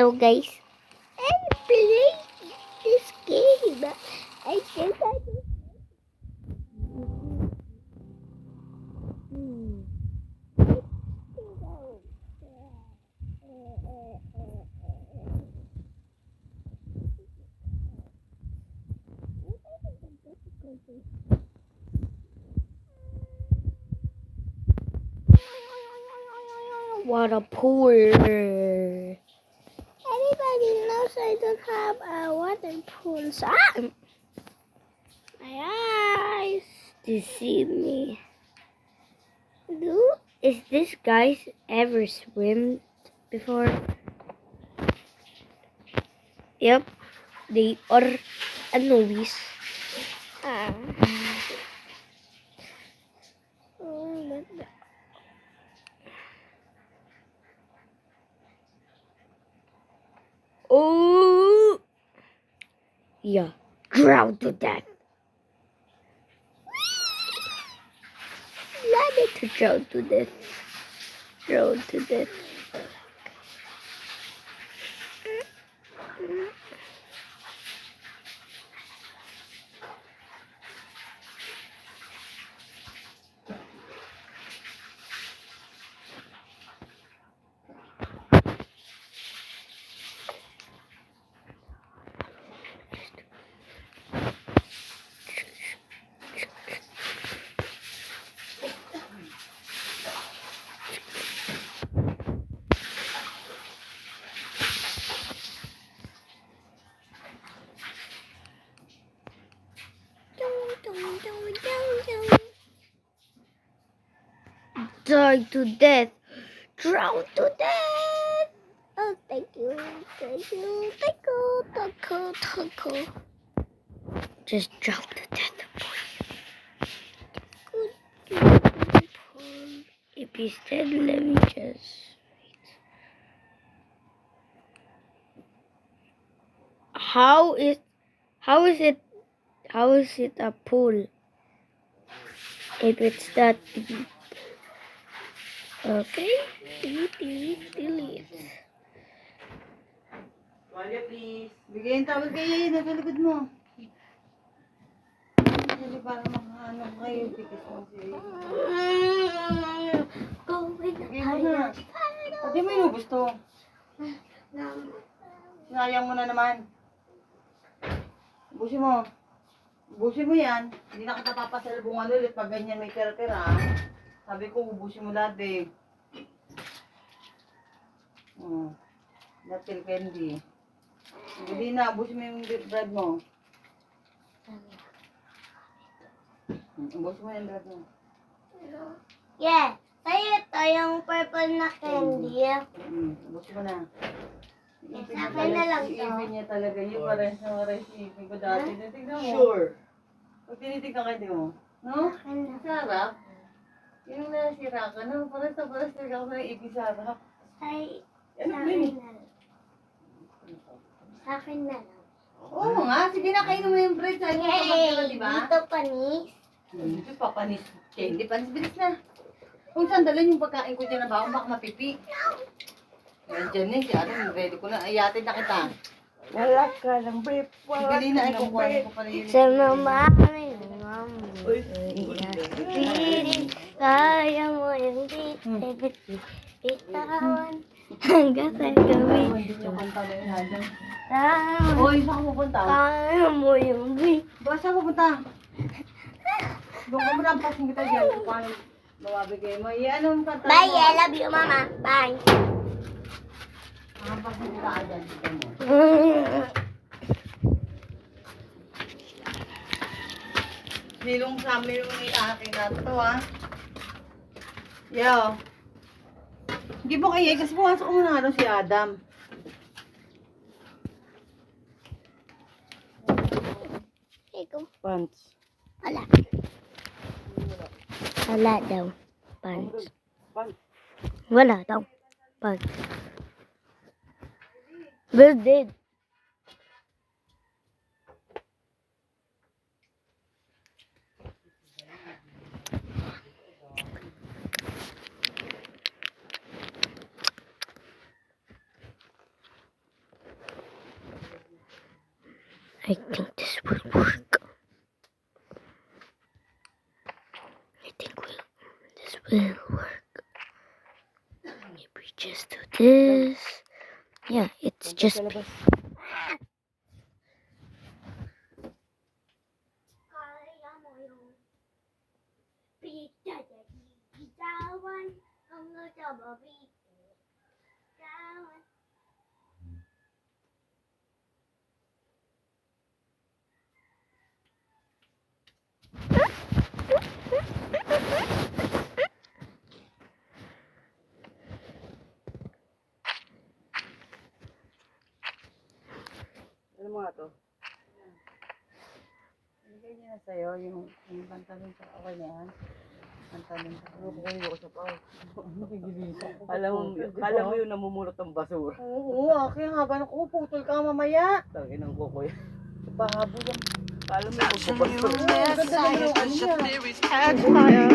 Hello guys. I play this game. I think I do. What a pool. Everybody knows I don't have a water pool. So my eyes deceive me. Is this guys ever swim before? Yep, they are a novice. Oh, yeah, drown to death. Let me to drown to death. Drown to death. Die to death. Drown to death. Oh, thank you. Thank you. Thank you. Thank you. Thank you. Just drown to death. Good. If he's dead, let me just wait. How is it a pool if it's that deep? Okay, delete. Wala, please. Bigyan tawag kayo, nasa likod mo. Kasi para makahanap kayo, tikis mo siya. Bigyan mo na. Pati mo inubos to. Sinayang mo na naman. Ubusin mo. Ubusin mo yan. Hindi na kita papasalubungan ulit pag ganyan may tira-tira. Sabi ko, ubusin mo dati. Datil candy. Hindi na, ubusin mo yung bread mo. Ubusin mo yung bread mo. Yeah, sa'yo ito yung purple na candy. Ubusin mo na. Sa akin na lang to. Iipin niya talaga yun. Parang sa recipe ko dati. Tignan mo. Sure. Pag tinitignan kayo, tingnan mo. No? Sarap. Yung nasira ka, no? Parang sa ka na ipisarap. Sa akin na lang. Sa akin na lang. Oo nga, sige na, kainin mo na yung bread. Saan yung kapagkala, di ba? Dito panis. Dito papanis. Candy, panis, bilis na. Kung sandalan yung pagkain ko dyan na baong, baka mapipi. Yan dyan eh, si Adam, ready ko na. Ayatin na kita. Wala ka ng brief. Wala Dali ka na, ay ng kukuha brief. ko pala yun. Sa mamami, kaya mo yung bitawan hanggang sa gabi. Hindi yung kanta na yun, Adam. Tama, Hoy, saan ka pupunta? kaya mo yung Ba, saan ka pupunta? Doon ka muna, pasing kita dyan. Kung paano mawabigay mo. Anong kanta mo? Bye, I love you, mama. Bye. Pasing kita dyan. Nilong sa amin yung akin na to, ha? Yo. Hindi mo kaya, kasi pumasok mo na si Adam. Ikaw. Pants. Wala. Wala daw. Pants. Pants. Wala daw. Pants. Well, did. I think this will work. I think this will work. If we just do this. Yeah, it's just. Kaya mo yung pita na bitawan ang natababi. Ano mga to? Ibigay niya na sa'yo yung pantalon sa okay na yan. Pantalon sa Ano kukunin ko sa pao? Nagigilisa ko. Kala mo yung namumulot ng basura. Oo, aking haba ng putol ka mamaya. Tangin ang kukoy. Pahabo yan. Kala mo yung basura. Ganda naman yung ano yan. Catch fire.